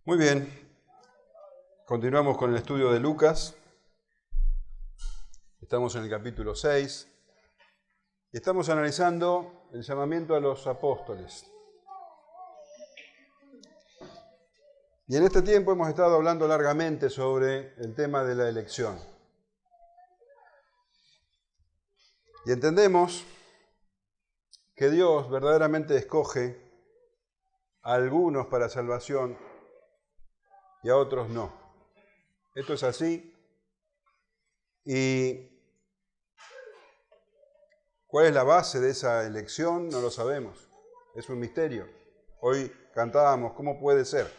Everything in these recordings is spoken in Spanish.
Muy bien, continuamos con el estudio de Lucas. Estamos en el capítulo 6 y estamos analizando el llamamiento a los apóstoles. Y en este tiempo hemos estado hablando largamente sobre el tema de la elección. Y entendemos que Dios verdaderamente escoge a algunos para salvación y a otros no. Esto es así. ¿Y cuál es la base de esa elección? No lo sabemos. Es un misterio. Hoy cantábamos, ¿cómo puede ser?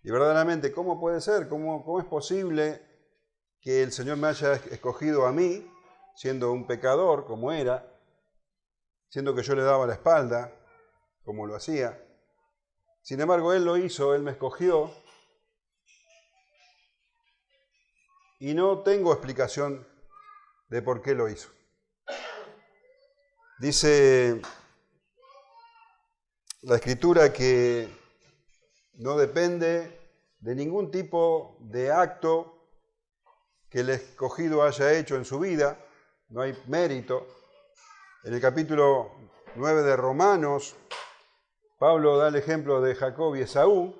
Y verdaderamente, ¿cómo puede ser? ¿Cómo es posible que el Señor me haya escogido a mí, siendo un pecador como era, siendo que yo le daba la espalda, como lo hacía? Sin embargo, Él lo hizo, Él me escogió, y no tengo explicación de por qué lo hizo. Dice la Escritura que no depende de ningún tipo de acto que el escogido haya hecho en su vida, no hay mérito. En el capítulo 9 de Romanos, Pablo da el ejemplo de Jacob y Esaú,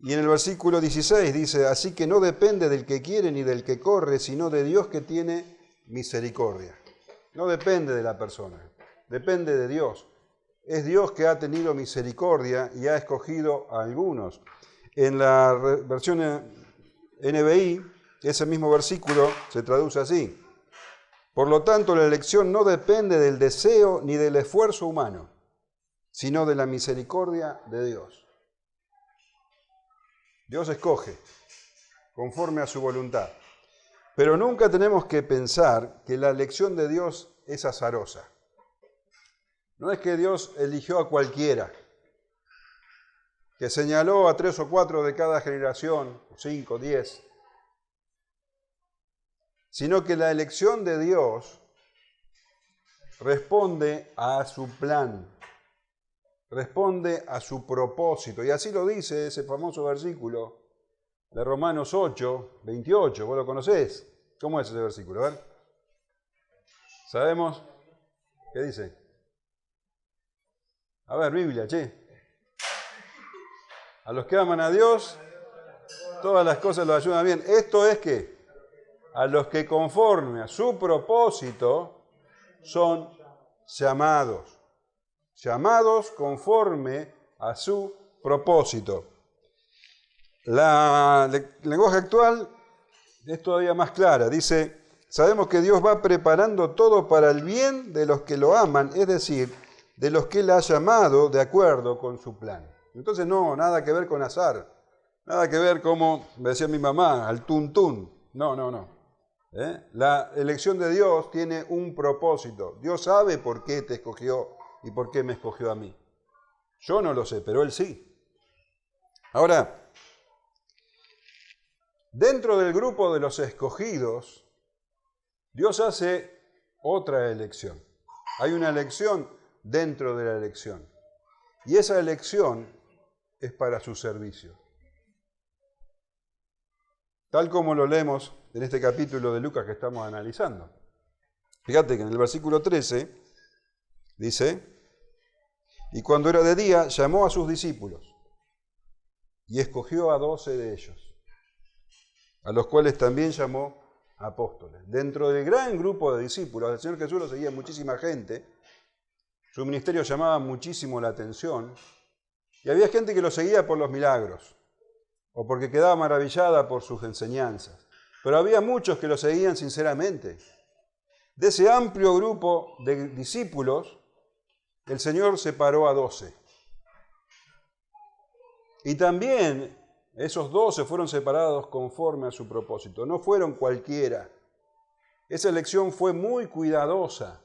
y en el versículo 16 dice, así que no depende del que quiere ni del que corre, sino de Dios que tiene misericordia. No depende de la persona, depende de Dios. Es Dios que ha tenido misericordia y ha escogido a algunos. En la versión NBI, ese mismo versículo se traduce así. Por lo tanto, la elección no depende del deseo ni del esfuerzo humano, sino de la misericordia de Dios. Dios escoge conforme a su voluntad. Pero nunca tenemos que pensar que la elección de Dios es azarosa. No es que Dios eligió a cualquiera, que señaló a 3 o 4 de cada generación, 5, 10, sino que la elección de Dios responde a su plan, responde a su propósito. Y así lo dice ese famoso versículo de Romanos 8, 28. ¿Vos lo conocés? ¿Cómo es ese versículo? A ver. ¿Sabemos? ¿Qué dice? A ver, Biblia, che. A los que aman a Dios, todas las cosas los ayudan bien. Esto es que a los que conforme a su propósito son llamados. Llamados conforme a su propósito. El lenguaje actual es todavía más clara. Dice, sabemos que Dios va preparando todo para el bien de los que lo aman, es decir, de los que Él ha llamado de acuerdo con su plan. Entonces no, nada que ver con azar, nada que ver como me decía mi mamá, al tuntún. No. La elección de Dios tiene un propósito. Dios sabe por qué te escogió y por qué me escogió a mí. Yo no lo sé, pero Él sí. Ahora, dentro del grupo de los escogidos, Dios hace otra elección. Hay una elección dentro de la elección. Y esa elección es para su servicio. Tal como lo leemos en este capítulo de Lucas que estamos analizando. Fíjate que en el versículo 13 dice, y cuando era de día llamó a sus discípulos y escogió a 12 de ellos, a los cuales también llamó apóstoles. Dentro del gran grupo de discípulos, el Señor Jesús lo seguía muchísima gente, su ministerio llamaba muchísimo la atención, y había gente que lo seguía por los milagros, o porque quedaba maravillada por sus enseñanzas. Pero había muchos que lo seguían sinceramente. De ese amplio grupo de discípulos, el Señor separó a 12. Y también esos 12 fueron separados conforme a su propósito. No fueron cualquiera. Esa elección fue muy cuidadosa.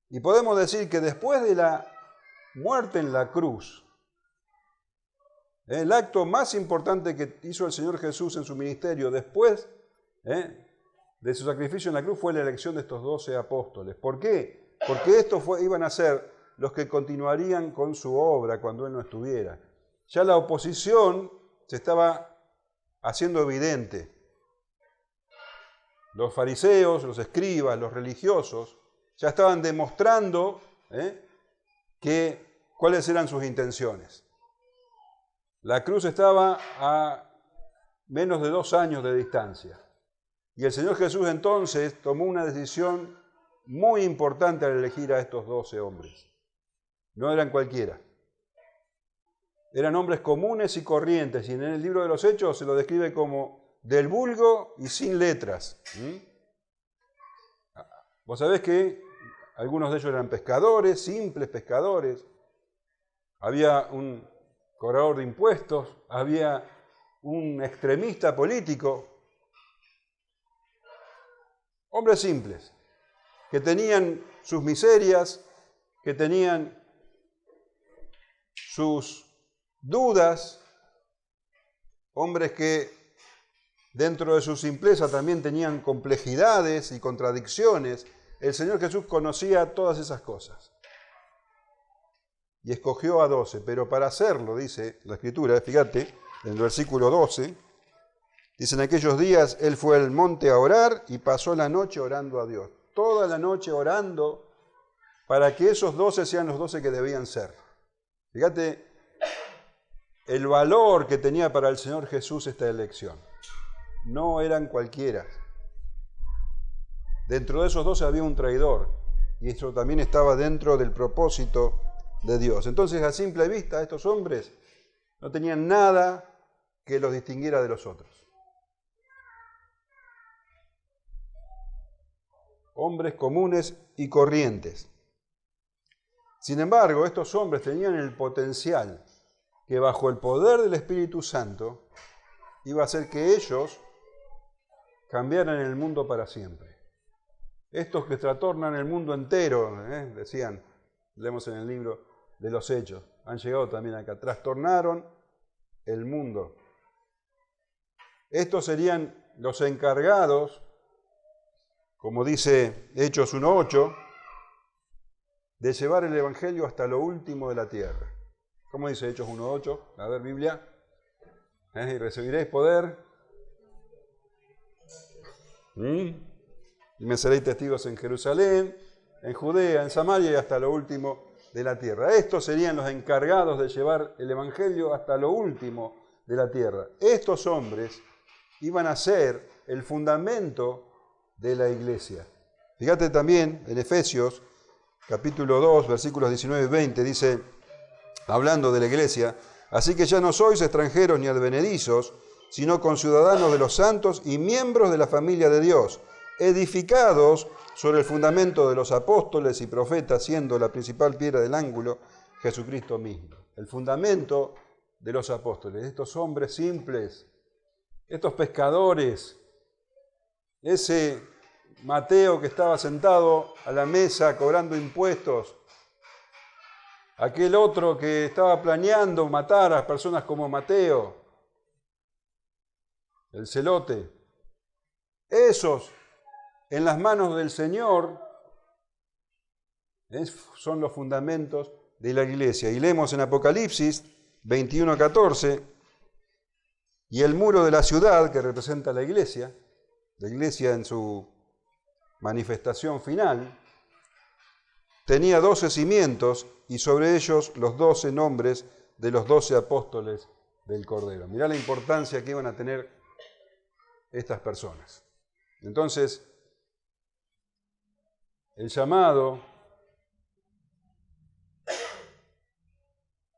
Y podemos decir que después de la muerte en la cruz, el acto más importante que hizo el Señor Jesús en su ministerio después de su sacrificio en la cruz fue la elección de estos 12 apóstoles. ¿Por qué? Porque estos iban a ser los que continuarían con su obra cuando Él no estuviera. ya la oposición se estaba haciendo evidente. Los fariseos, los escribas, los religiosos, ya estaban demostrando cuáles eran sus intenciones. La cruz estaba a menos de 2 años de distancia. Y el Señor Jesús entonces tomó una decisión muy importante al elegir a estos 12 hombres. No eran cualquiera. Eran hombres comunes y corrientes, y en el libro de los Hechos se lo describe como del vulgo y sin letras. Vos sabés que algunos de ellos eran pescadores, simples pescadores. Había un cobrador de impuestos, había un extremista político. Hombres simples, que tenían sus miserias, que tenían sus dudas, hombres que dentro de su simpleza también tenían complejidades y contradicciones. El Señor Jesús conocía todas esas cosas y escogió a 12, pero para hacerlo, dice la Escritura, fíjate, en el versículo 12, dice: en aquellos días Él fue al monte a orar y pasó la noche orando a Dios. Toda la noche orando para que esos 12 sean los 12 que debían ser. Fíjate el valor que tenía para el Señor Jesús esta elección. No eran cualquiera. Dentro de esos 12 había un traidor, y eso también estaba dentro del propósito de Dios. Entonces, a simple vista, estos hombres no tenían nada que los distinguiera de los otros. Hombres comunes y corrientes. Sin embargo, estos hombres tenían el potencial que bajo el poder del Espíritu Santo iba a hacer que ellos cambiaran el mundo para siempre. Estos que trastornan el mundo entero, decían, leemos en el libro de los Hechos, han llegado también acá, trastornaron el mundo. Estos serían los encargados, como dice Hechos 1:8, de llevar el Evangelio hasta lo último de la tierra. ¿Cómo dice Hechos 1:8? A ver, Biblia. Y recibiréis poder. Y me seréis testigos en Jerusalén, en Judea, en Samaria y hasta lo último de la tierra. Estos serían los encargados de llevar el Evangelio hasta lo último de la tierra. Estos hombres iban a ser el fundamento de la iglesia. Fíjate también en Efesios capítulo 2, versículos 19 y 20, dice, hablando de la iglesia: así que ya no sois extranjeros ni advenedizos, sino conciudadanos de los santos y miembros de la familia de Dios, edificados sobre el fundamento de los apóstoles y profetas, siendo la principal piedra del ángulo Jesucristo mismo. El fundamento de los apóstoles, estos hombres simples, estos pescadores, ese Mateo que estaba sentado a la mesa cobrando impuestos, aquel otro que estaba planeando matar a personas como Mateo, el celote, esos en las manos del Señor son los fundamentos de la iglesia. Y leemos en Apocalipsis 21:14, y el muro de la ciudad, que representa la iglesia en su manifestación final, tenía 12 cimientos y sobre ellos los 12 nombres de los 12 apóstoles del Cordero. Mirá la importancia que iban a tener estas personas. Entonces, el llamado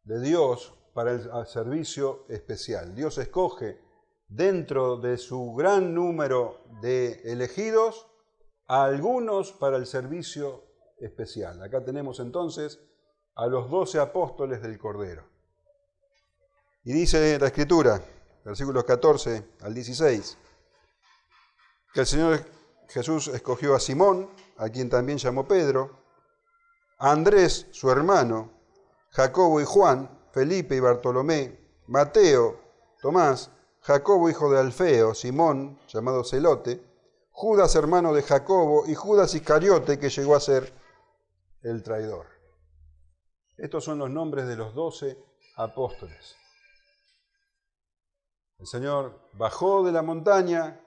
de Dios para el servicio especial. Dios escoge dentro de su gran número de elegidos a algunos para el servicio especial. Acá tenemos entonces a los 12 apóstoles del Cordero. Y dice la Escritura, versículos 14 al 16, que el Señor Jesús escogió a Simón, a quien también llamó Pedro, a Andrés, su hermano, Jacobo y Juan, Felipe y Bartolomé, Mateo, Tomás, Jacobo hijo de Alfeo, Simón, llamado Celote, Judas hermano de Jacobo y Judas Iscariote, que llegó a ser el traidor. Estos son los nombres de los 12 apóstoles. El Señor bajó de la montaña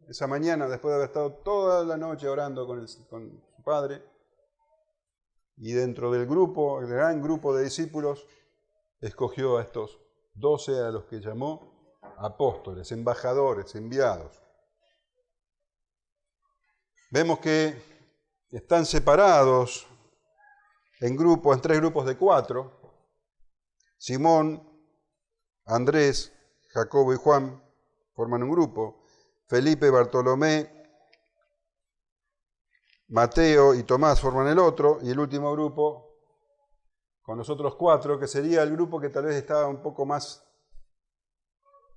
esa mañana, después de haber estado toda la noche orando con su Padre, y dentro del grupo, el gran grupo de discípulos, escogió a estos 12 a los que llamó apóstoles, embajadores, enviados. Vemos que están separados en tres grupos de 4. Simón, Andrés, Jacobo y Juan forman un grupo. Felipe, Bartolomé, Mateo y Tomás forman el otro. Y el último grupo, con los otros 4, que sería el grupo que tal vez estaba un poco más,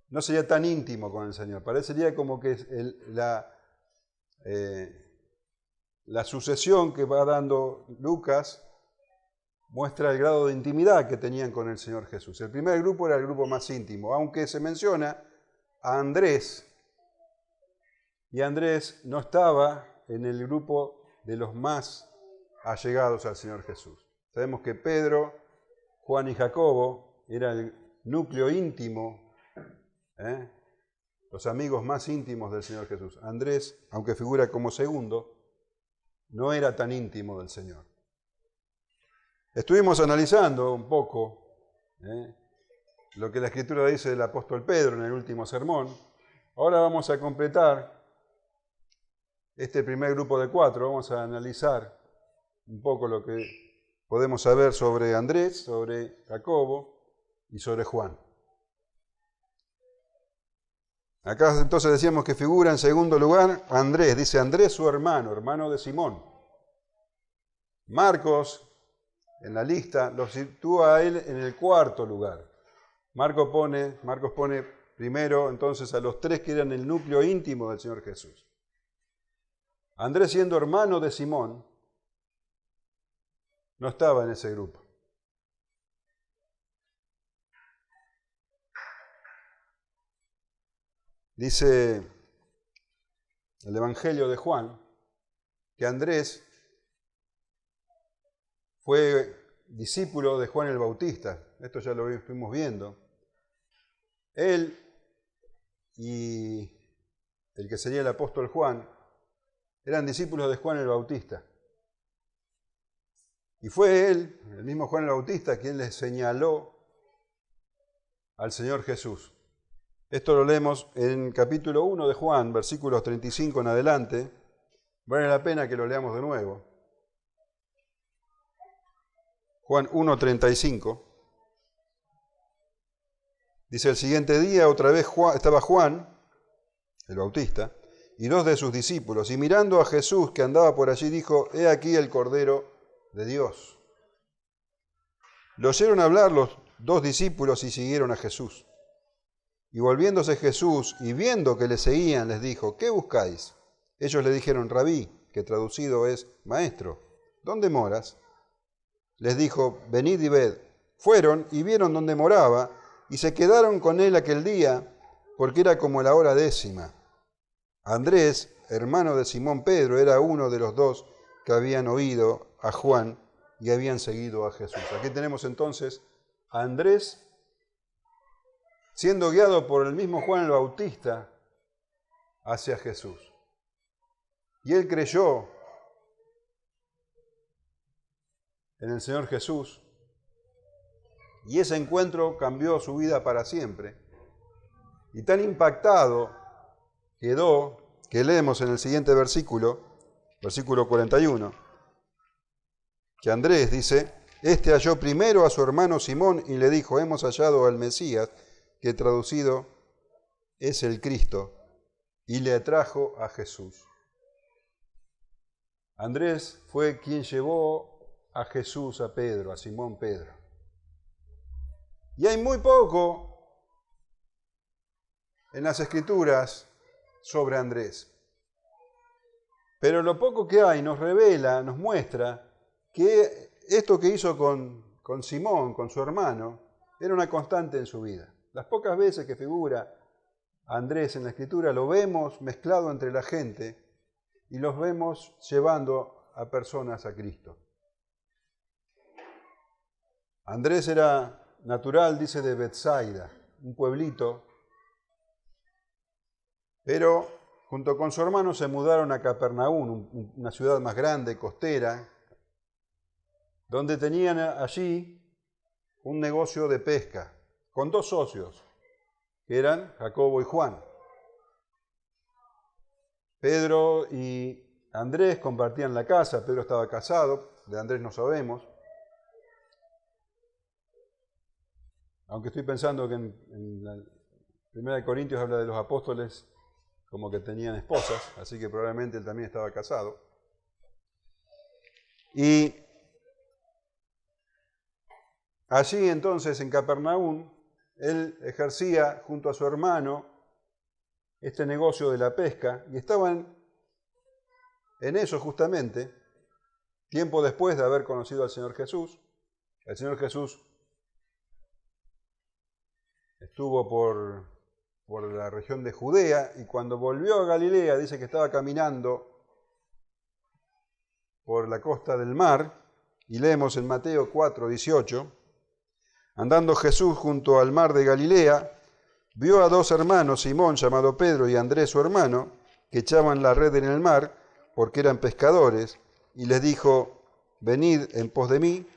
no sería tan íntimo con el Señor. Parecería como que la sucesión que va dando Lucas muestra el grado de intimidad que tenían con el Señor Jesús. El primer grupo era el grupo más íntimo, aunque se menciona a Andrés, y Andrés no estaba en el grupo de los más allegados al Señor Jesús. Sabemos que Pedro, Juan y Jacobo era el núcleo íntimo, los amigos más íntimos del Señor Jesús. Andrés, aunque figura como segundo, no era tan íntimo del Señor. Estuvimos analizando un poco lo que la Escritura dice del apóstol Pedro en el último sermón. Ahora vamos a completar este primer grupo de 4. Vamos a analizar un poco lo que podemos saber sobre Andrés, sobre Jacobo y sobre Juan. Acá entonces decíamos que figura en segundo lugar Andrés. Dice Andrés su hermano de Simón. Marcos, en la lista, lo sitúa a él en el 4º lugar. Marcos pone primero entonces a los 3 que eran el núcleo íntimo del Señor Jesús. Andrés, siendo hermano de Simón, no estaba en ese grupo. Dice el Evangelio de Juan que Andrés fue discípulo de Juan el Bautista. Esto ya lo estuvimos viendo. Él y el que sería el apóstol Juan eran discípulos de Juan el Bautista. Y fue él, el mismo Juan el Bautista, quien les señaló al Señor Jesús. Esto lo leemos en capítulo 1 de Juan, versículos 35 en adelante. Vale la pena que lo leamos de nuevo. Juan 1:35. Dice, el siguiente día otra vez estaba Juan, el Bautista, y 2 de sus discípulos, y mirando a Jesús que andaba por allí, dijo, he aquí el Cordero de Dios. Lo oyeron hablar los 2 discípulos y siguieron a Jesús. Y volviéndose Jesús y viendo que le seguían, les dijo, ¿qué buscáis? Ellos le dijeron, Rabí, que traducido es maestro, ¿dónde moras? Les dijo, venid y ved. Fueron y vieron dónde moraba, y se quedaron con él aquel día, porque era como la hora 10. Andrés, hermano de Simón Pedro, era uno de los 2 que habían oído a Juan y habían seguido a Jesús. Aquí tenemos entonces a Andrés siendo guiado por el mismo Juan el Bautista hacia Jesús. Y él creyó en el Señor Jesús, y ese encuentro cambió su vida para siempre. Y tan impactado quedó, que leemos en el siguiente versículo 41, que Andrés dice, este halló primero a su hermano Simón y le dijo, hemos hallado al Mesías, que traducido es el Cristo, y le trajo a Jesús. Andrés fue quien llevó a Jesús a Pedro, a Simón Pedro. Y hay muy poco en las Escrituras sobre Andrés. Pero lo poco que hay nos revela, nos muestra que esto que hizo con Simón, con su hermano, era una constante en su vida. Las pocas veces que figura Andrés en la Escritura lo vemos mezclado entre la gente y los vemos llevando a personas a Cristo. Andrés era natural, dice, de Betsaida, un pueblito Pero junto con su hermano se mudaron a Capernaum, una ciudad más grande, costera, donde tenían allí un negocio de pesca, con 2 socios, que eran Jacobo y Juan. Pedro y Andrés compartían la casa, Pedro estaba casado, de Andrés no sabemos, aunque estoy pensando que en la Primera de Corintios habla de los apóstoles como que tenían esposas, así que probablemente él también estaba casado. Y allí entonces en Capernaum, él ejercía junto a su hermano este negocio de la pesca y estaban en eso justamente, tiempo después de haber conocido al Señor Jesús. El Señor Jesús estuvo por la región de Judea y cuando volvió a Galilea dice que estaba caminando por la costa del mar y leemos en Mateo 4:18, andando Jesús junto al mar de Galilea, vio a 2 hermanos, Simón llamado Pedro y Andrés su hermano, que echaban la red en el mar porque eran pescadores, y les dijo, venid en pos de mí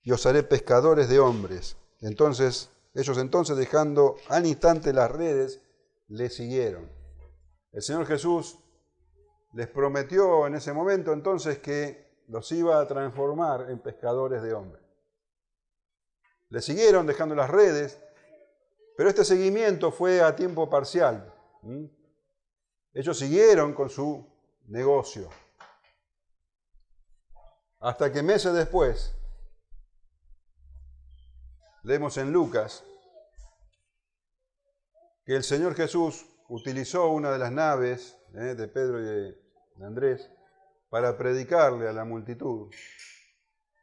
y os haré pescadores de hombres. Ellos entonces, dejando al instante las redes, le siguieron. El Señor Jesús les prometió en ese momento entonces que los iba a transformar en pescadores de hombres. Le siguieron dejando las redes, pero este seguimiento fue a tiempo parcial. Ellos siguieron con su negocio. Hasta que meses después, leemos en Lucas, que el Señor Jesús utilizó una de las naves de Pedro y de Andrés para predicarle a la multitud.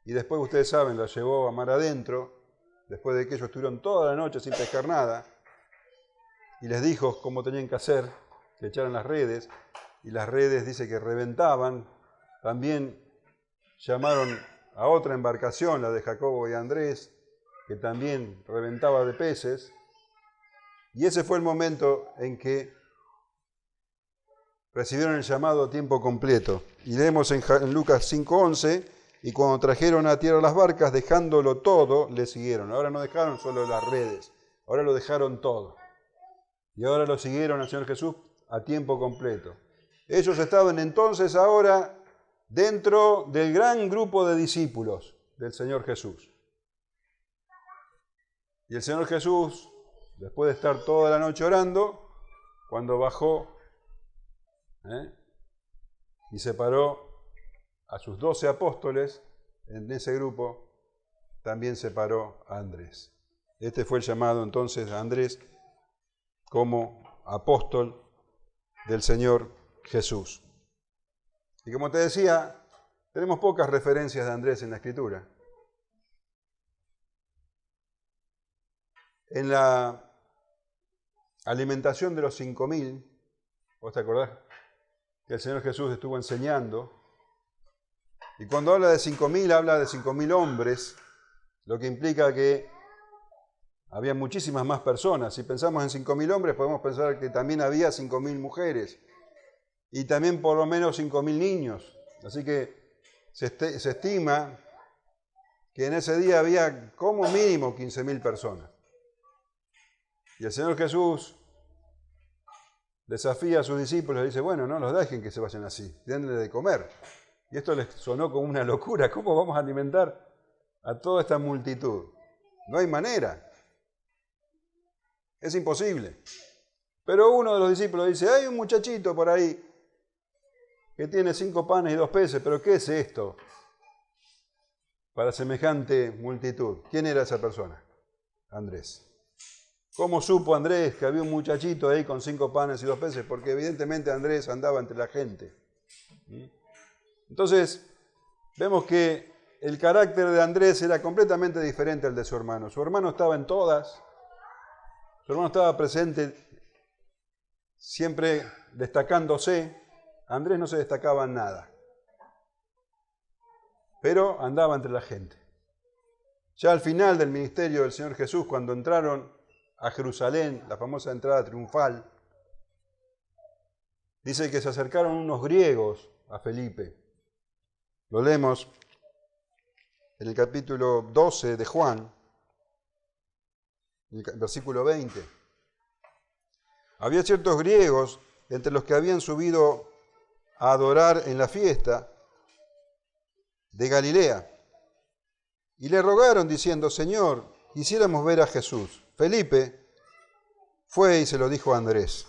Y después, ustedes saben, la llevó a mar adentro, después de que ellos estuvieron toda la noche sin pescar nada, y les dijo cómo tenían que hacer, que echaran las redes, y las redes dice que reventaban. También llamaron a otra embarcación, la de Jacobo y Andrés, que también reventaba de peces, y ese fue el momento en que recibieron el llamado a tiempo completo. Y leemos en Lucas 5:11, y cuando trajeron a tierra las barcas, dejándolo todo, le siguieron. Ahora no dejaron solo las redes, ahora lo dejaron todo. Y ahora lo siguieron al Señor Jesús a tiempo completo. Ellos estaban entonces ahora dentro del gran grupo de discípulos del Señor Jesús. Y el Señor Jesús, después de estar toda la noche orando, cuando bajó y separó a sus 12 apóstoles, en ese grupo también separó a Andrés. Este fue el llamado entonces de Andrés como apóstol del Señor Jesús. Y como te decía, tenemos pocas referencias de Andrés en la Escritura. En la alimentación de los 5.000, ¿vos te acordás que el Señor Jesús estuvo enseñando? Y cuando habla de 5.000, habla de 5.000 hombres, lo que implica que había muchísimas más personas. Si pensamos en 5.000 hombres, podemos pensar que también había 5.000 mujeres y también por lo menos 5.000 niños. Así que se estima que en ese día había como mínimo 15.000 personas. Y el Señor Jesús desafía a sus discípulos y dice, bueno, no los dejen que se vayan así, denle de comer. Y esto les sonó como una locura. ¿Cómo vamos a alimentar a toda esta multitud? No hay manera. Es imposible. Pero uno de los discípulos dice, hay un muchachito por ahí que tiene 5 panes y 2 peces, pero ¿qué es esto para semejante multitud? ¿Quién era esa persona? Andrés. ¿Cómo supo Andrés que había un muchachito ahí con 5 panes y 2 peces? Porque evidentemente Andrés andaba entre la gente. Entonces, vemos que el carácter de Andrés era completamente diferente al de su hermano. Su hermano estaba en todas, su hermano estaba presente, siempre destacándose. Andrés no se destacaba en nada, pero andaba entre la gente. Ya al final del ministerio del Señor Jesús, cuando entraron a Jerusalén, la famosa entrada triunfal, Dice que se acercaron unos griegos a Felipe. Lo leemos en el capítulo 12 de Juan, en el versículo 20. Había ciertos griegos entre los que habían subido a adorar en la fiesta de Galilea, y le rogaron diciendo: Señor, quisiéramos ver a Jesús. Felipe fue y se lo dijo a Andrés.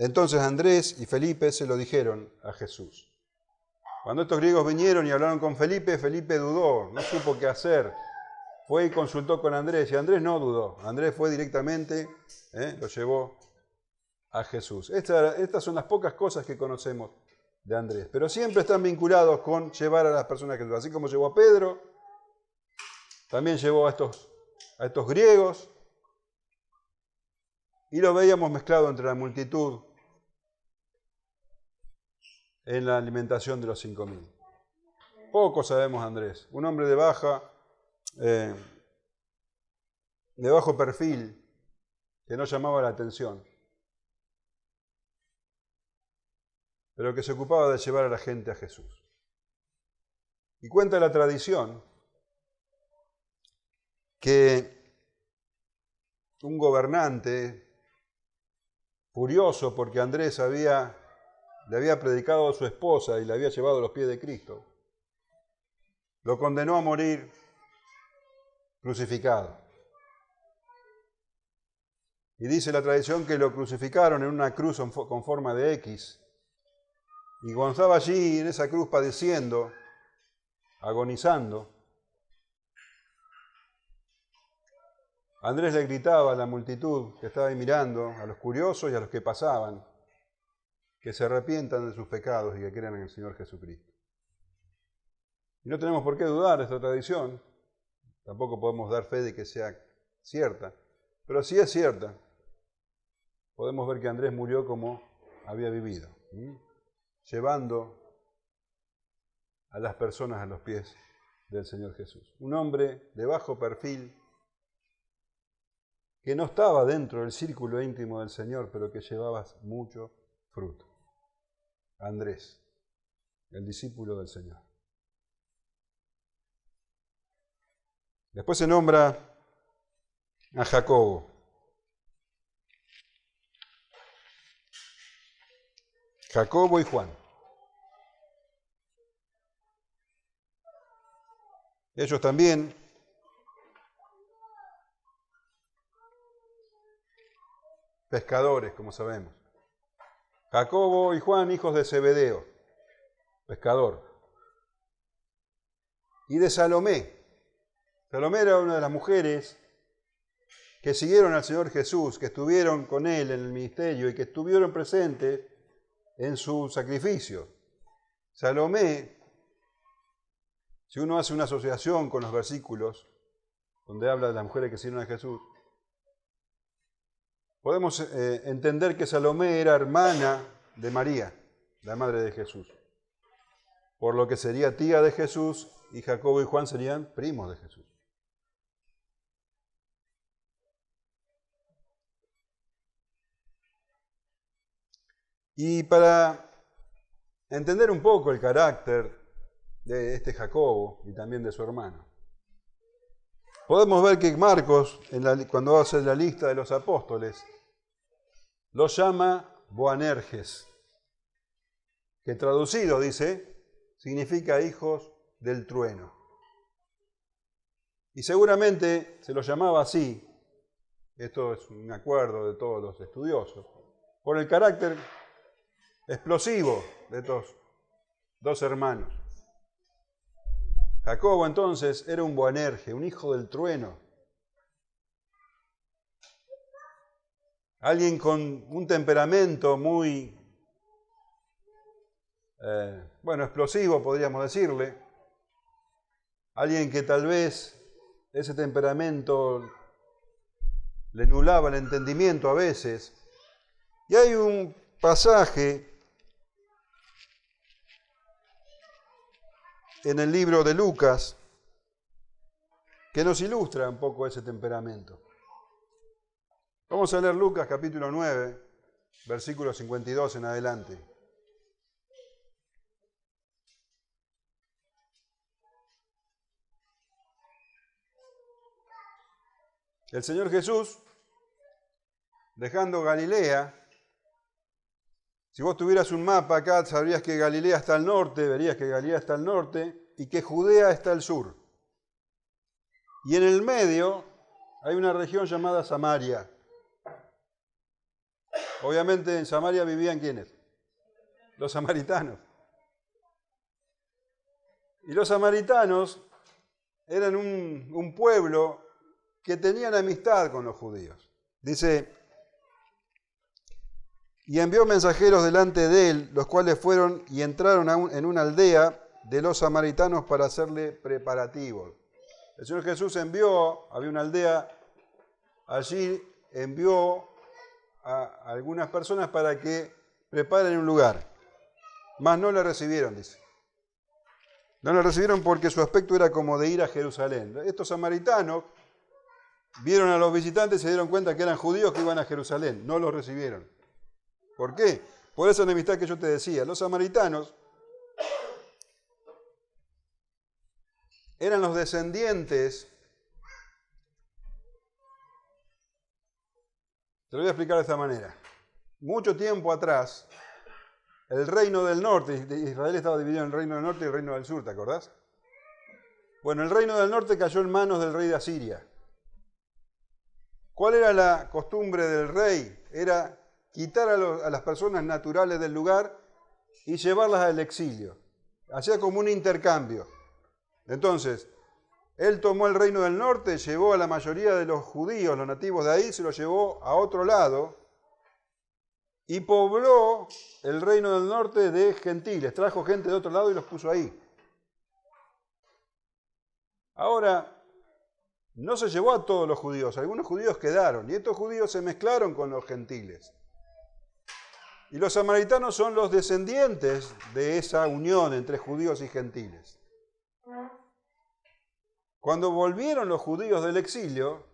Entonces Andrés y Felipe se lo dijeron a Jesús. Cuando estos griegos vinieron y hablaron con Felipe, Felipe dudó, no supo qué hacer. Fue y consultó con Andrés, y Andrés no dudó. Andrés fue directamente, lo llevó a Jesús. Estas son las pocas cosas que conocemos de Andrés, pero siempre están vinculados con llevar a las personas a Jesús. Así como llevó a Pedro, también llevó a estos griegos, y lo veíamos mezclado entre la multitud en la alimentación de los 5.000. Poco sabemos de Andrés, un hombre de bajo perfil, que no llamaba la atención, pero que se ocupaba de llevar a la gente a Jesús. Y cuenta la tradición que un gobernante, furioso porque Andrés le había predicado a su esposa y le había llevado a los pies de Cristo, lo condenó a morir crucificado. Y dice la tradición que lo crucificaron en una cruz con forma de X. Y cuando estaba allí en esa cruz padeciendo, agonizando, Andrés le gritaba a la multitud que estaba ahí mirando, a los curiosos y a los que pasaban, que se arrepientan de sus pecados y que crean en el Señor Jesucristo. Y no tenemos por qué dudar de esta tradición, tampoco podemos dar fe de que sea cierta, pero si es cierta, podemos ver que Andrés murió como había vivido, llevando a las personas a los pies del Señor Jesús. Un hombre de bajo perfil, que no estaba dentro del círculo íntimo del Señor, pero que llevaba mucho fruto. Andrés, el discípulo del Señor. Después se nombra a Jacobo. Jacobo y Juan. Ellos también pescadores, como sabemos. Jacobo y Juan, hijos de Zebedeo, pescador. Y de Salomé. Salomé era una de las mujeres que siguieron al Señor Jesús, que estuvieron con Él en el ministerio y que estuvieron presentes en su sacrificio. Salomé, si uno hace una asociación con los versículos donde habla de las mujeres que siguieron a Jesús, podemos entender que Salomé era hermana de María, la madre de Jesús, por lo que sería tía de Jesús, y Jacobo y Juan serían primos de Jesús. Y para entender un poco el carácter de este Jacobo y también de su hermano, podemos ver que Marcos, cuando hace la lista de los apóstoles, los llama Boanerges, que traducido, dice, significa hijos del trueno. Y seguramente se los llamaba así, esto es un acuerdo de todos los estudiosos, por el carácter explosivo de estos dos hermanos. Jacobo entonces era un Boanerges, un hijo del trueno. Alguien con un temperamento muy, explosivo, podríamos decirle. Alguien que tal vez ese temperamento le nublaba el entendimiento a veces. Y hay un pasaje en el libro de Lucas que nos ilustra un poco ese temperamento. Vamos a leer Lucas capítulo 9, versículo 52 en adelante. El Señor Jesús, dejando Galilea, si vos tuvieras un mapa acá, sabrías que Galilea está al norte, verías que Galilea está al norte y que Judea está al sur. Y en el medio hay una región llamada Samaria. Obviamente en Samaria vivían ¿quiénes? Los samaritanos. Y los samaritanos eran un pueblo que tenían amistad con los judíos. Dice, y envió mensajeros delante de él, los cuales fueron y entraron en una aldea de los samaritanos para hacerle preparativos. El Señor Jesús había una aldea allí, envió a algunas personas para que preparen un lugar. Mas no le recibieron, dice. No le recibieron porque su aspecto era como de ir a Jerusalén. Estos samaritanos vieron a los visitantes y se dieron cuenta que eran judíos que iban a Jerusalén. No los recibieron. ¿Por qué? Por esa enemistad que yo te decía. Los samaritanos eran los descendientes. Te lo voy a explicar de esta manera. Mucho tiempo atrás, el reino del norte, Israel estaba dividido en el reino del norte y el reino del sur, ¿te acordás? Bueno, el reino del norte cayó en manos del rey de Asiria. ¿Cuál era la costumbre del rey? Era quitar a las personas naturales del lugar y llevarlas al exilio. Hacía como un intercambio. Entonces, él tomó el reino del norte, llevó a la mayoría de los judíos, los nativos de ahí, se los llevó a otro lado y pobló el reino del norte de gentiles. Trajo gente de otro lado y los puso ahí. Ahora, no se llevó a todos los judíos, algunos judíos quedaron y estos judíos se mezclaron con los gentiles. Y los samaritanos son los descendientes de esa unión entre judíos y gentiles. Cuando volvieron los judíos del exilio,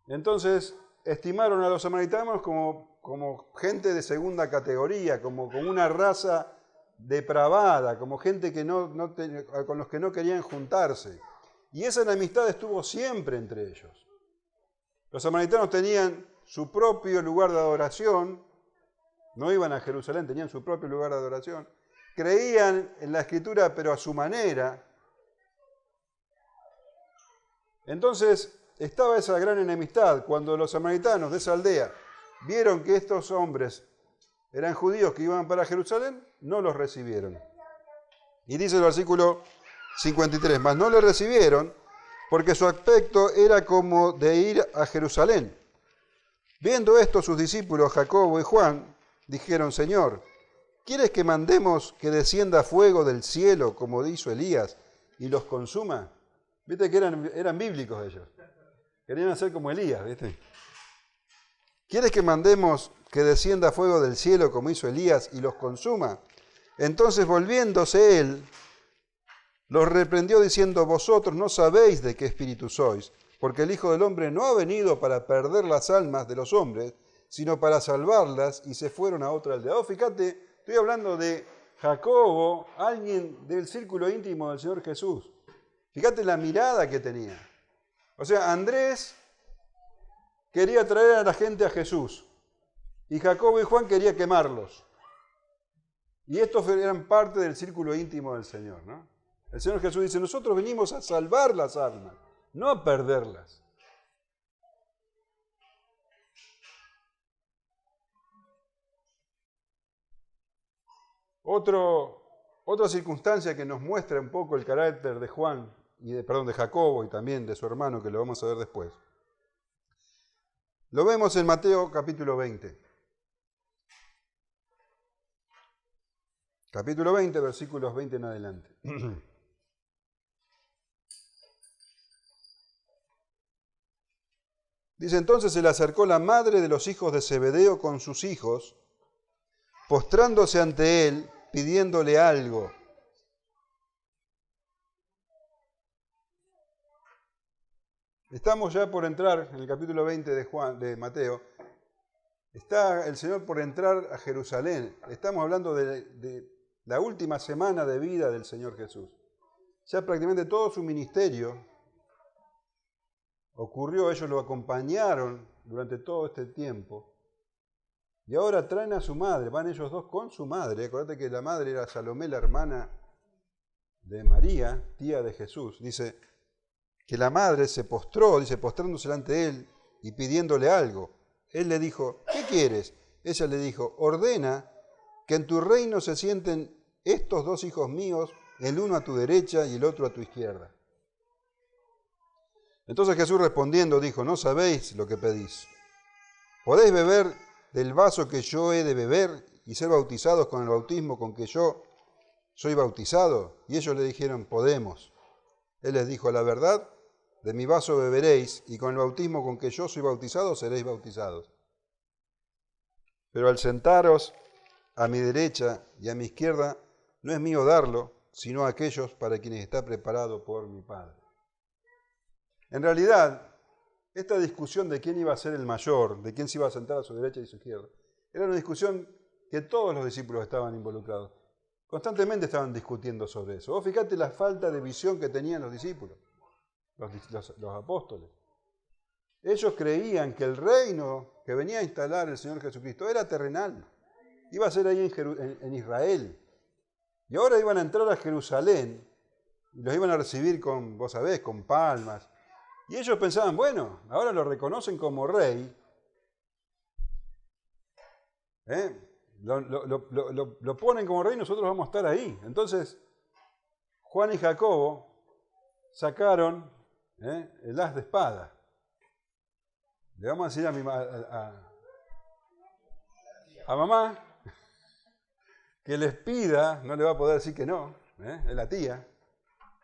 entonces estimaron a los samaritanos como gente de segunda categoría, como una raza depravada, como gente que con los que no querían juntarse. Y esa enemistad estuvo siempre entre ellos. Los samaritanos tenían su propio lugar de adoración, no iban a Jerusalén, tenían su propio lugar de adoración, creían en la Escritura pero a su manera. Entonces estaba esa gran enemistad. Cuando los samaritanos de esa aldea vieron que estos hombres eran judíos que iban para Jerusalén, no los recibieron. Y dice el versículo 53, mas no le recibieron porque su aspecto era como de ir a Jerusalén. Viendo esto, sus discípulos Jacobo y Juan dijeron, Señor, ¿quieres que mandemos que descienda fuego del cielo como hizo Elías y los consuma? Viste que eran bíblicos ellos. Querían hacer como Elías, ¿viste? ¿Quieres que mandemos que descienda fuego del cielo como hizo Elías y los consuma? Entonces, volviéndose él, los reprendió diciendo, vosotros no sabéis de qué espíritu sois, porque el Hijo del Hombre no ha venido para perder las almas de los hombres, sino para salvarlas, y se fueron a otra aldea. Fíjate, estoy hablando de Jacobo, alguien del círculo íntimo del Señor Jesús. Fíjate la mirada que tenía. O sea, Andrés quería traer a la gente a Jesús, y Jacobo y Juan querían quemarlos. Y estos eran parte del círculo íntimo del Señor, ¿no? El Señor Jesús dice, nosotros venimos a salvar las almas, no a perderlas. Otra circunstancia que nos muestra un poco el carácter de de Jacobo y también de su hermano, que lo vamos a ver después. Lo vemos en Mateo capítulo 20. Capítulo 20, versículos 20 en adelante. Dice, entonces se le acercó la madre de los hijos de Zebedeo con sus hijos, postrándose ante él, pidiéndole algo. Estamos ya por entrar en el capítulo 20 de Mateo. Está el Señor por entrar a Jerusalén. Estamos hablando de la última semana de vida del Señor Jesús. Ya prácticamente todo su ministerio ocurrió, ellos lo acompañaron durante todo este tiempo. Y ahora traen a su madre, van ellos dos con su madre. Acuérdate que la madre era Salomé, la hermana de María, tía de Jesús. Dice que la madre se postró, dice, postrándose delante de él y pidiéndole algo. Él le dijo, ¿qué quieres? Ella le dijo, ordena que en tu reino se sienten estos dos hijos míos, el uno a tu derecha y el otro a tu izquierda. Entonces Jesús respondiendo dijo, no sabéis lo que pedís. ¿Podéis beber del vaso que yo he de beber y ser bautizados con el bautismo con que yo soy bautizado? Y ellos le dijeron, podemos. Él les dijo, la verdad, de mi vaso beberéis y con el bautismo con que yo soy bautizado seréis bautizados. Pero al sentaros a mi derecha y a mi izquierda, no es mío darlo, sino a aquellos para quienes está preparado por mi Padre. En realidad, esta discusión de quién iba a ser el mayor, de quién se iba a sentar a su derecha y a su izquierda, era una discusión que todos los discípulos estaban involucrados. Constantemente estaban discutiendo sobre eso. Vos fíjate la falta de visión que tenían los discípulos, los apóstoles. Ellos creían que el reino que venía a instalar el Señor Jesucristo era terrenal. Iba a ser ahí en Israel. Y ahora iban a entrar a Jerusalén y los iban a recibir con, vos sabés, con palmas. Y ellos pensaban, bueno, ahora lo reconocen como rey. Lo ponen como rey y nosotros vamos a estar ahí. Entonces, Juan y Jacobo sacaron el as de espada. Le vamos a decir a mamá que les pida, no le va a poder decir que no, es la tía,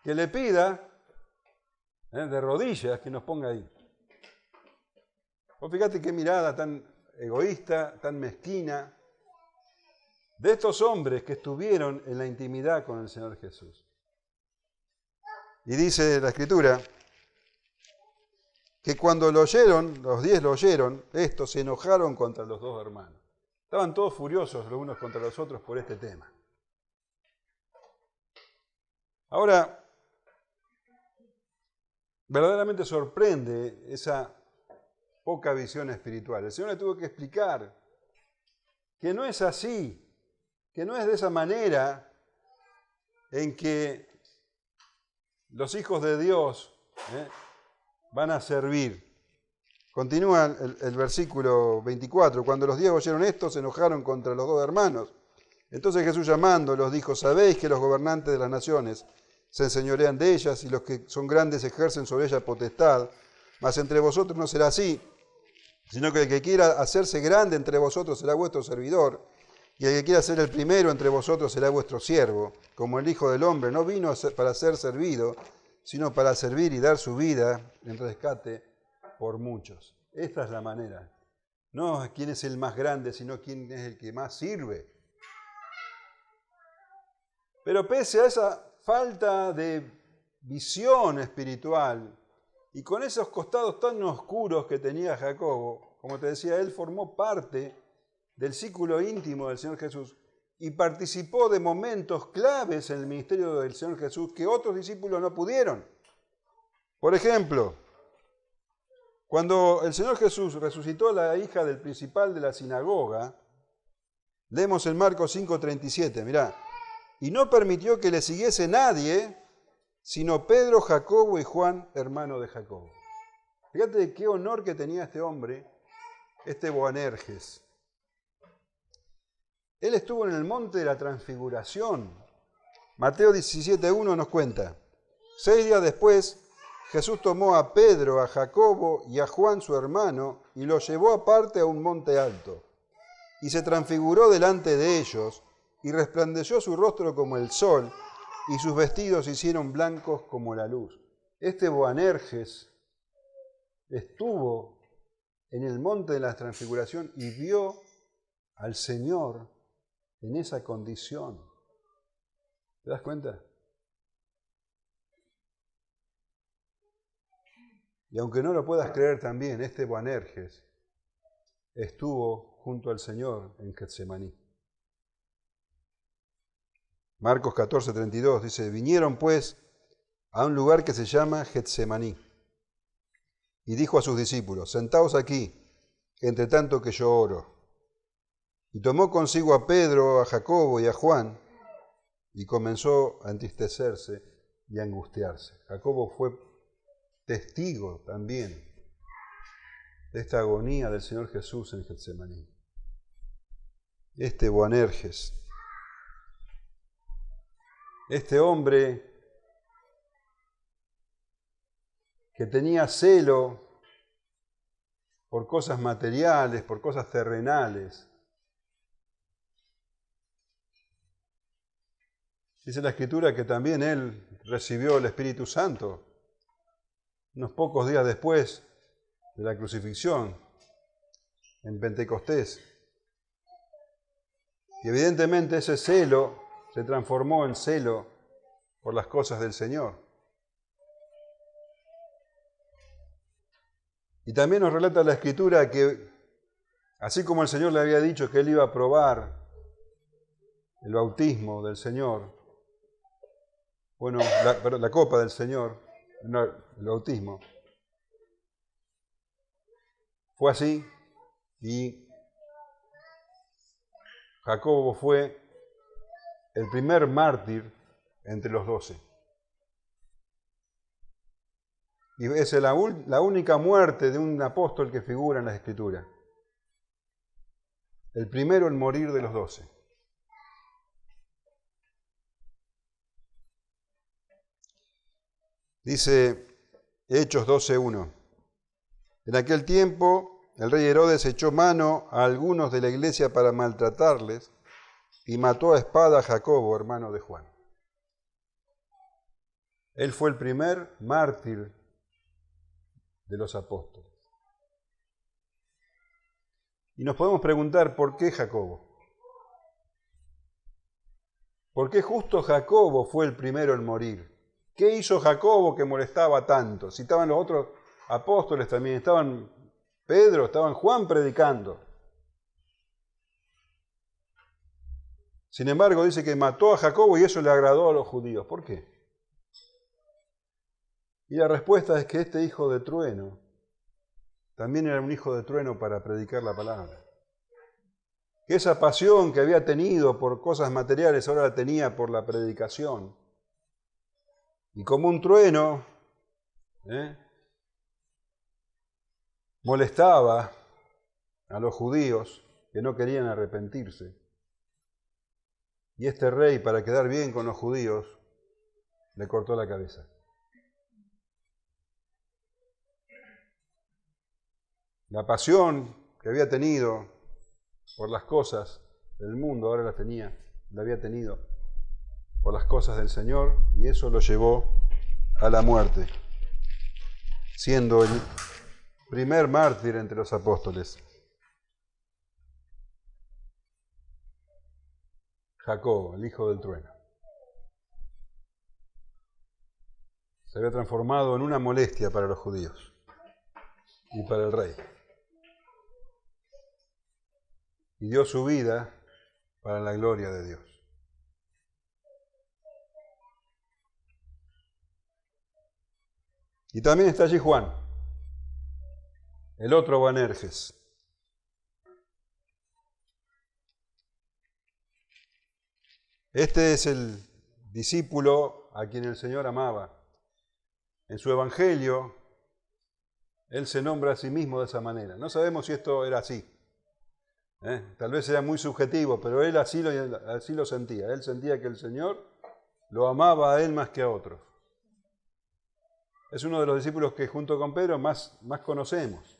que le pida de rodillas que nos ponga ahí. Vos fíjate qué mirada tan egoísta, tan mezquina, de estos hombres que estuvieron en la intimidad con el Señor Jesús. Y dice la Escritura que cuando lo oyeron, los 10 lo oyeron, estos se enojaron contra los dos hermanos. Estaban todos furiosos los unos contra los otros por este tema. Ahora, verdaderamente sorprende esa poca visión espiritual. El Señor le tuvo que explicar que no es así, que no es de esa manera en que los hijos de Dios van a servir. Continúa el versículo 24. Cuando los 10 oyeron esto, se enojaron contra los dos hermanos. Entonces Jesús llamándolos dijo, ¿sabéis que los gobernantes de las naciones se enseñorean de ellas y los que son grandes ejercen sobre ellas potestad? Mas entre vosotros no será así, sino que el que quiera hacerse grande entre vosotros será vuestro servidor, y el que quiera ser el primero entre vosotros será vuestro siervo, como el Hijo del Hombre no vino para ser servido, sino para servir y dar su vida en rescate por muchos. Esta es la manera. No quién es el más grande, sino quién es el que más sirve. Pero pese a esa falta de visión espiritual y con esos costados tan oscuros que tenía Jacobo, como te decía, él formó parte del círculo íntimo del Señor Jesús y participó de momentos claves en el ministerio del Señor Jesús que otros discípulos no pudieron. Por ejemplo, cuando el Señor Jesús resucitó a la hija del principal de la sinagoga, leemos en Marcos 5:37, mirá, y no permitió que le siguiese nadie, sino Pedro, Jacobo y Juan, hermano de Jacobo. Fíjate qué honor que tenía este hombre, este Boanerges. Él estuvo en el monte de la transfiguración. Mateo 17:1 nos cuenta, 6 días después, Jesús tomó a Pedro, a Jacobo y a Juan su hermano y los llevó aparte a un monte alto. Y se transfiguró delante de ellos y resplandeció su rostro como el sol y sus vestidos se hicieron blancos como la luz. Este Boanerges estuvo en el monte de la transfiguración y vio al Señor en esa condición. ¿Te das cuenta? Y aunque no lo puedas creer también, este Boanerges estuvo junto al Señor en Getsemaní. Marcos 14:32 dice, vinieron pues a un lugar que se llama Getsemaní y dijo a sus discípulos, sentaos aquí, entre tanto que yo oro. Y tomó consigo a Pedro, a Jacobo y a Juan y comenzó a entristecerse y a angustiarse. Jacobo fue testigo también de esta agonía del Señor Jesús en Getsemaní. Este Boanerges, este hombre que tenía celo por cosas materiales, por cosas terrenales. Dice la Escritura que también él recibió el Espíritu Santo unos pocos días después de la crucifixión, en Pentecostés. Y evidentemente ese celo se transformó en celo por las cosas del Señor. Y también nos relata la Escritura que, así como el Señor le había dicho que él iba a probar el bautismo del Señor, bueno, la copa del Señor, no, el bautismo, fue así, y Jacobo fue el primer mártir entre los 12. Y es la única muerte de un apóstol que figura en las Escrituras. El primero en morir de los 12. Dice Hechos 12:1. En aquel tiempo el rey Herodes echó mano a algunos de la iglesia para maltratarles y mató a espada a Jacobo, hermano de Juan. Él fue el primer mártir de los apóstoles. Y nos podemos preguntar, ¿por qué Jacobo? ¿Por qué justo Jacobo fue el primero en morir? ¿Qué hizo Jacobo que molestaba tanto? Si estaban los otros apóstoles también, estaban Pedro, estaban Juan predicando. Sin embargo, dice que mató a Jacobo y eso le agradó a los judíos. ¿Por qué? Y la respuesta es que este hijo de trueno también era un hijo de trueno para predicar la palabra. Que esa pasión que había tenido por cosas materiales ahora la tenía por la predicación. Y como un trueno, molestaba a los judíos que no querían arrepentirse. Y este rey, para quedar bien con los judíos, le cortó la cabeza. La pasión que había tenido por las cosas del mundo, ahora la había tenido por las cosas del Señor, y eso lo llevó a la muerte, siendo el primer mártir entre los apóstoles. Jacobo, el hijo del trueno. Se había transformado en una molestia para los judíos y para el rey. Y dio su vida para la gloria de Dios. Y también está allí Juan, el otro Boanerges. Este es el discípulo a quien el Señor amaba. En su evangelio, él se nombra a sí mismo de esa manera. No sabemos si esto era así. Tal vez era muy subjetivo, pero él así lo sentía. Él sentía que el Señor lo amaba a él más que a otros. Es uno de los discípulos que junto con Pedro más conocemos.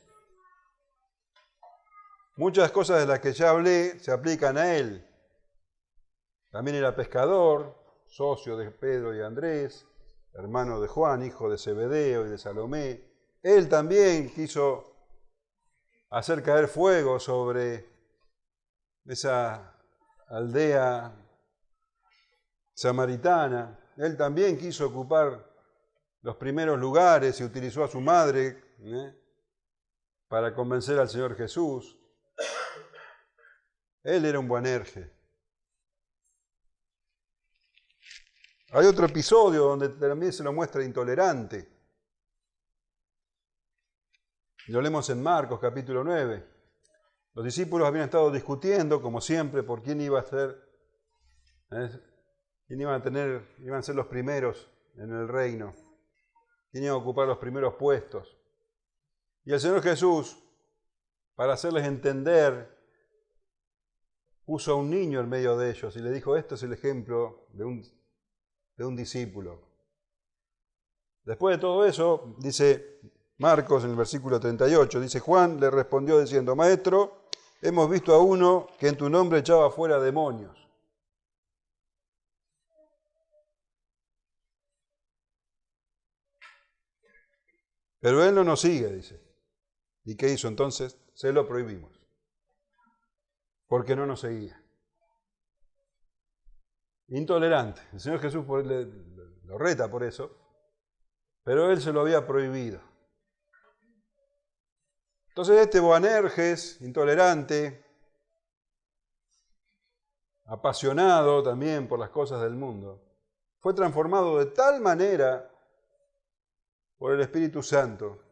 Muchas cosas de las que ya hablé se aplican a él. También era pescador, socio de Pedro y Andrés, hermano de Juan, hijo de Zebedeo y de Salomé. Él también quiso hacer caer fuego sobre esa aldea samaritana. Él también quiso ocupar los primeros lugares y utilizó a su madre para convencer al Señor Jesús. Él era un Boanerges. Hay otro episodio donde también se lo muestra intolerante. Lo leemos en Marcos, capítulo 9. Los discípulos habían estado discutiendo, como siempre, por quién iba a ser, quién iban a ser los primeros en el reino, quién iba a ocupar los primeros puestos. Y el Señor Jesús, para hacerles entender, puso a un niño en medio de ellos y le dijo, este es el ejemplo de un discípulo. Después de todo eso, dice Marcos en el versículo 38, dice, Juan le respondió diciendo, Maestro, hemos visto a uno que en tu nombre echaba fuera demonios. Pero él no nos sigue, dice. ¿Y qué hizo entonces? Se lo prohibimos. Porque no nos seguía. Intolerante. El Señor Jesús lo reta por eso, pero él se lo había prohibido. Entonces este Boanerges, intolerante, apasionado también por las cosas del mundo, fue transformado de tal manera por el Espíritu Santo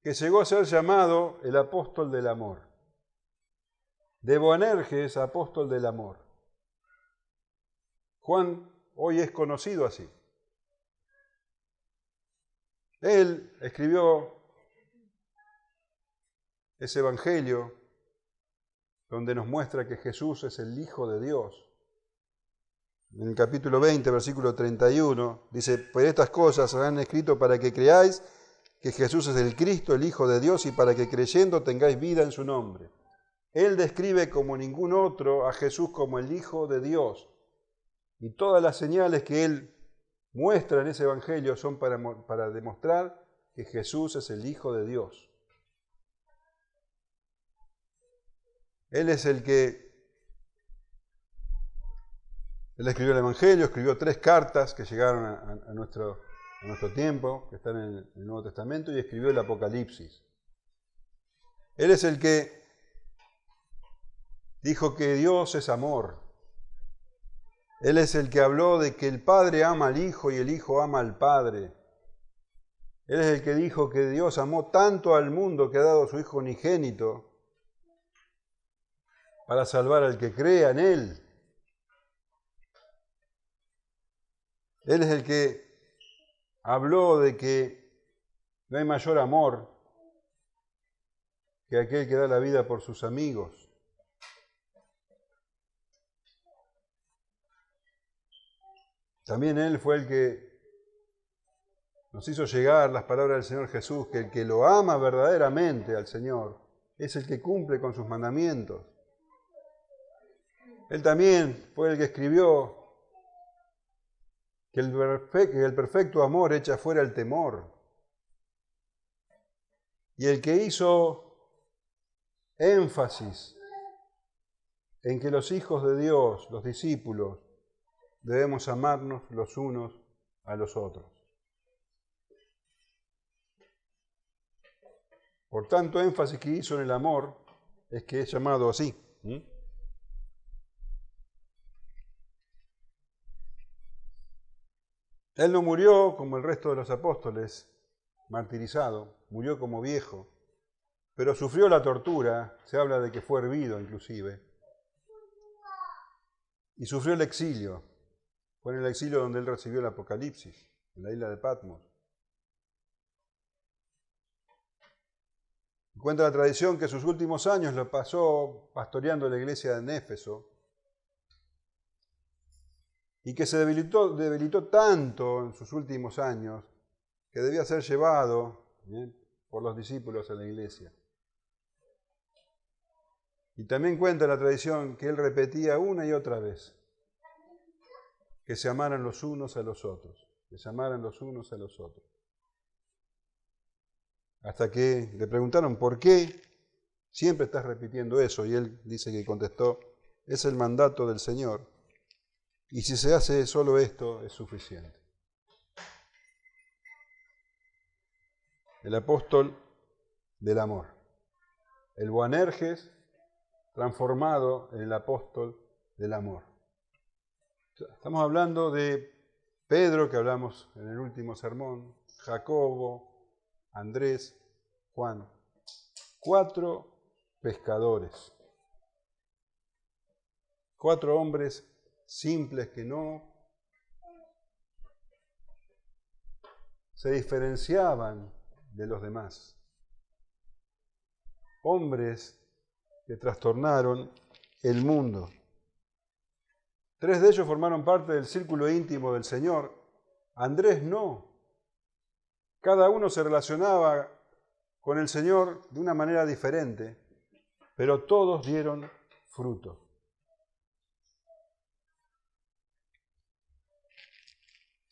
que llegó a ser llamado el apóstol del amor. De Boanerges, apóstol del amor. Juan hoy es conocido así. Él escribió ese evangelio donde nos muestra que Jesús es el Hijo de Dios. En el capítulo 20, versículo 31, dice, pues estas cosas se han escrito para que creáis que Jesús es el Cristo, el Hijo de Dios, y para que creyendo tengáis vida en su nombre. Él describe como ningún otro a Jesús como el Hijo de Dios. Y todas las señales que él muestra en ese evangelio son para demostrar que Jesús es el Hijo de Dios. Él es el que él escribió el Evangelio, escribió 3 cartas que llegaron a nuestro tiempo, que están en el Nuevo Testamento, y escribió el Apocalipsis. Él es el que dijo que Dios es amor. Él es el que habló de que el Padre ama al Hijo y el Hijo ama al Padre. Él es el que dijo que Dios amó tanto al mundo que ha dado a su Hijo unigénito para salvar al que crea en Él. Él es el que habló de que no hay mayor amor que aquel que da la vida por sus amigos. También Él fue el que nos hizo llegar las palabras del Señor Jesús, que el que lo ama verdaderamente al Señor es el que cumple con sus mandamientos. Él también fue el que escribió que el perfecto amor echa fuera el temor. Y el que hizo énfasis en que los hijos de Dios, los discípulos, debemos amarnos los unos a los otros. Por tanto énfasis que hizo en el amor es que es llamado así. Él no murió como el resto de los apóstoles, martirizado, murió como viejo, pero sufrió la tortura, se habla de que fue hervido inclusive, y sufrió el exilio. Fue en el exilio donde él recibió el Apocalipsis, en la isla de Patmos. Cuenta la tradición que sus últimos años lo pasó pastoreando la iglesia en Éfeso y que se debilitó tanto en sus últimos años que debía ser llevado por los discípulos a la iglesia. Y también cuenta la tradición que él repetía una y otra vez que se amaran los unos a los otros, que se amaran los unos a los otros. Hasta que le preguntaron por qué siempre estás repitiendo eso, y él dice que contestó, es el mandato del Señor, y si se hace solo esto es suficiente. El apóstol del amor, el Boanerges transformado en el apóstol del amor. Estamos hablando de Pedro, que hablamos en el último sermón, Jacobo, Andrés, Juan. 4 pescadores. 4 hombres simples que no se diferenciaban de los demás. Hombres que trastornaron el mundo. 3 de ellos formaron parte del círculo íntimo del Señor. Andrés no. Cada uno se relacionaba con el Señor de una manera diferente, pero todos dieron fruto.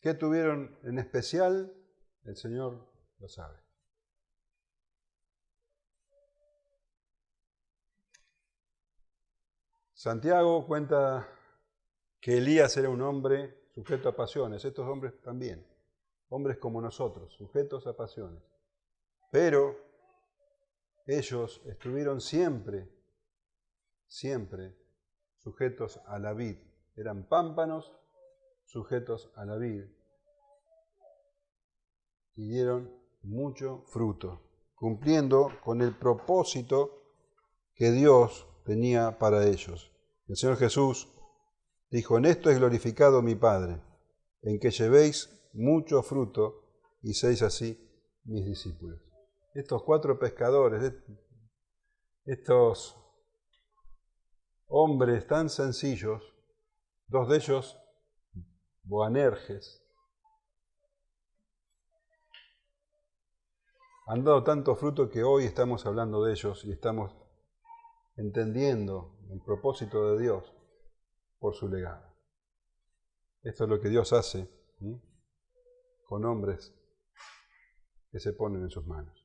¿Qué tuvieron en especial? El Señor lo sabe. Santiago cuenta que Elías era un hombre sujeto a pasiones. Estos hombres también, hombres como nosotros, sujetos a pasiones. Pero ellos estuvieron siempre sujetos a la vid. Eran pámpanos sujetos a la vid. Y dieron mucho fruto, cumpliendo con el propósito que Dios tenía para ellos. El Señor Jesús dijo: en esto es glorificado mi Padre, en que llevéis mucho fruto y seáis así mis discípulos. Estos 4 pescadores, estos hombres tan sencillos, 2 de ellos Boanerges, han dado tanto fruto que hoy estamos hablando de ellos y estamos entendiendo el propósito de Dios por su legado. Esto es lo que Dios hace con hombres que se ponen en sus manos.